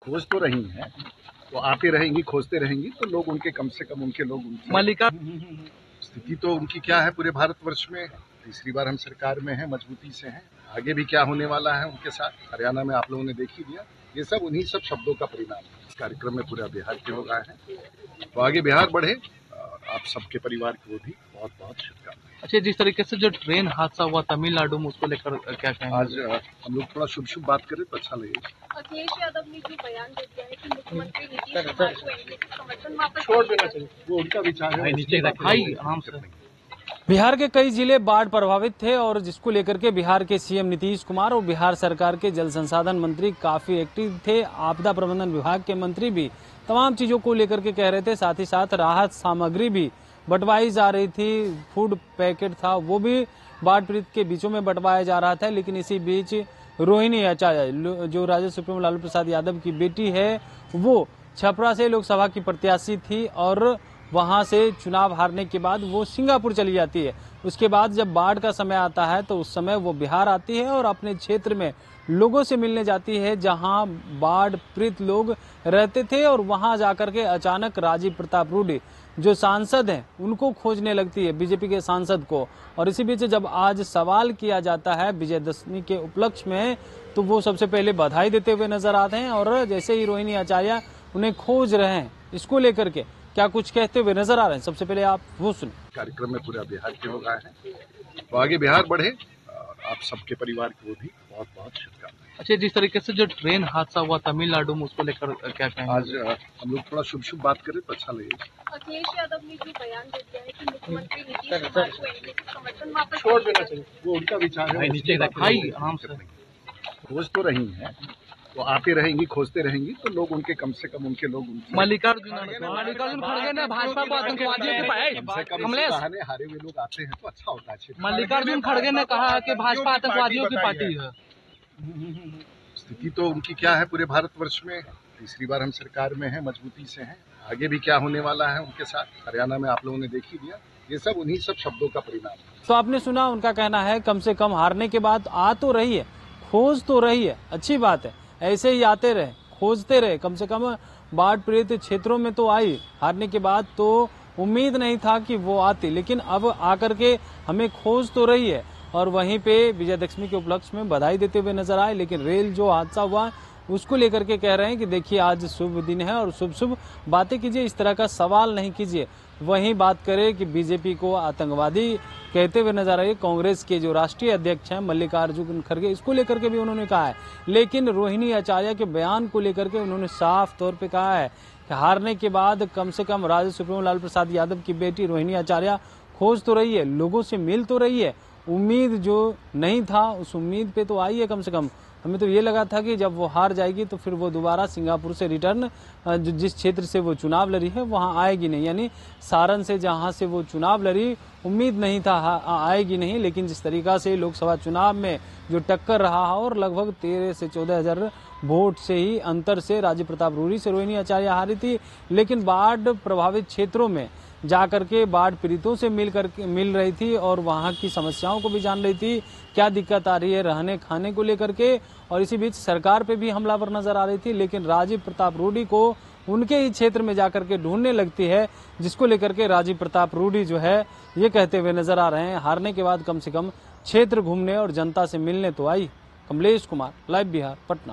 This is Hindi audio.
खोज तो रही हैं, वो आती रहेंगी, खोजते रहेंगी, तो लोग उनके कम से कम उनके लोग उनकी मल्लिका स्थिति तो उनकी क्या है पूरे भारतवर्ष में। तीसरी बार हम सरकार में हैं, मजबूती से हैं। आगे भी क्या होने वाला है उनके साथ, हरियाणा में आप लोगों ने देख ही लिया। ये सब उन्हीं सब शब्दों का परिणाम है। इस कार्यक्रम में पूरा बिहार के लोग आए हैं, तो आगे बिहार बढ़े। आप सबके परिवार को भी बहुत बहुत शुभकामनाएं। अच्छा, जिस तरीके से जो ट्रेन हादसा हुआ तमिलनाडु में, उसको लेकर क्या कहेंगे? आज हम लोग थोड़ा शुभ बात करें तो अच्छा लगेगा। अखिलेश यादव ने जो बयान दे दिया है कि मुख्यमंत्री नीतीश कुमार को एनडीए का समर्थन वापस छोड़ देना चाहिए, वो उनका विचार है। बिहार के कई जिले बाढ़ प्रभावित थे और जिसको लेकर के बिहार के सीएम नीतीश कुमार और बिहार सरकार के जल संसाधन मंत्री काफी एक्टिव थे। आपदा प्रबंधन विभाग के मंत्री भी तमाम चीजों को लेकर के कह रहे थे। साथ ही साथ राहत सामग्री भी बंटवाई जा रही थी। फूड पैकेट था वो भी बाढ़ पीड़ित के बीचों में बंटवाया जा रहा था। लेकिन इसी बीच रोहिणी आचार्य, जो राजद सुप्रीमो लालू प्रसाद यादव की बेटी है, वो छपरा से लोकसभा की प्रत्याशी थी और वहां से चुनाव हारने के बाद वो सिंगापुर चली जाती है। उसके बाद जब बाढ़ का समय आता है तो उस समय वो बिहार आती है और अपने क्षेत्र में लोगों से मिलने जाती है जहां बाढ़ पीड़ित लोग रहते थे। और वहां जाकर के अचानक राजीव प्रताप रूडी जो सांसद हैं उनको खोजने लगती है, बीजेपी के सांसद को। और इसी बीच जब आज सवाल किया जाता है विजयदशमी के उपलक्ष्य में, तो वो सबसे पहले बधाई देते हुए नजर आते हैं। और जैसे ही रोहिणी आचार्य उन्हें खोज रहे हैं, इसको लेकर के क्या कुछ कहते हुए नजर आ रहे हैं, सबसे पहले आप वो सुन। कार्यक्रम में पूरा बिहार के लोग आए हैं, तो आगे बिहार बढ़े। आप सबके परिवार को भी बहुत बहुत शुभकामनाएं। अच्छा, जिस तरीके से जो ट्रेन हादसा हुआ तमिलनाडु में, उसको लेकर क्या कहेंगे? आज हम लोग थोड़ा शुभ बात करें तो अच्छा लगेगा। अखिलेश यादव ने जो बयान दे दिया है कि मुख्यमंत्री नीतीश कुमार को एनडीए का समर्थन वापस छोड़ देना चाहिए, वो उनका विचार है। खोज तो रही हैं, वो आती रहेंगी, खोजते रहेंगी, तो लोग उनके कम से कम उनके लोग उनकी मल्लिकार्जुन खड़गे ने भाजपा को आतंकवादियों की कमलेश हारे हुए लोग आते हैं तो अच्छा होता है। मल्लिकार्जुन खड़गे ने कहा है कि भाजपा आतंकवादियों की पार्टी है। स्थिति तो उनकी क्या है पूरे भारतवर्ष में। तीसरी बार हम सरकार में हैं, मजबूती से हैं। आगे भी क्या होने वाला है उनके साथ, हरियाणा में आप लोगों ने देख ही लिया। ये सब उन्हीं सब शब्दों का परिणाम है। तो आपने सुना, उनका कहना है कम से कम हारने के बाद आ तो रही है, खोज तो रही है, अच्छी बात है। ऐसे ही आते रहे, खोजते रहे, कम से कम बाढ़ पीड़ित क्षेत्रों में तो आई। हारने के बाद तो उम्मीद नहीं था कि वो आती, लेकिन अब आकर के हमें खोज तो रही है। और वहीं पे विजयदशमी के उपलक्ष्य में बधाई देते हुए नजर आए। लेकिन रेल जो हादसा हुआ उसको लेकर के कह रहे हैं कि देखिए आज शुभ दिन है और शुभ बातें कीजिए, इस तरह का सवाल नहीं कीजिए। वहीं बात करें कि बीजेपी को आतंकवादी कहते हुए नजर आए कांग्रेस के जो राष्ट्रीय अध्यक्ष हैं मल्लिकार्जुन खड़गे, इसको लेकर के भी उन्होंने कहा है। लेकिन रोहिणी आचार्य के बयान को लेकर के उन्होंने साफ तौर पे कहा है कि हारने के बाद कम से कम राजद सुप्रीमो लालू प्रसाद यादव की बेटी रोहिणी आचार्य खोज तो रही है, लोगों से मिल तो रही है। उम्मीद जो नहीं था उस उम्मीद पे तो आई है कम से कम। हमें तो ये लगा था कि जब वो हार जाएगी तो फिर वो दोबारा सिंगापुर से रिटर्न जिस क्षेत्र से वो चुनाव लड़ी है वहां आएगी नहीं, यानी सारण से जहां से वो चुनाव लड़ी उम्मीद नहीं था आएगी नहीं। लेकिन जिस तरीका से लोकसभा चुनाव में जो टक्कर रहा और लगभग 13 से 14 हजार वोट से ही अंतर से राजीव प्रताप रूडी से रोहिणी आचार्य हारी थी। लेकिन बाढ़ प्रभावित क्षेत्रों में जाकर के बाढ़ पीड़ितों से मिल रही थी और वहां की समस्याओं को भी जान रही थी, क्या दिक्कत आ रही है रहने खाने को लेकर के। और इसी बीच सरकार पे भी हमलावर नजर आ रही थी। लेकिन राजीव प्रताप रूडी को उनके ही क्षेत्र में जाकर के ढूंढने लगती है, जिसको लेकर के राजीव प्रताप रूडी जो है ये कहते हुए नजर आ रहे हैं हारने के बाद कम से कम क्षेत्र घूमने और जनता से मिलने तो आई। कमलेश कुमार, लाइव बिहार, पटना।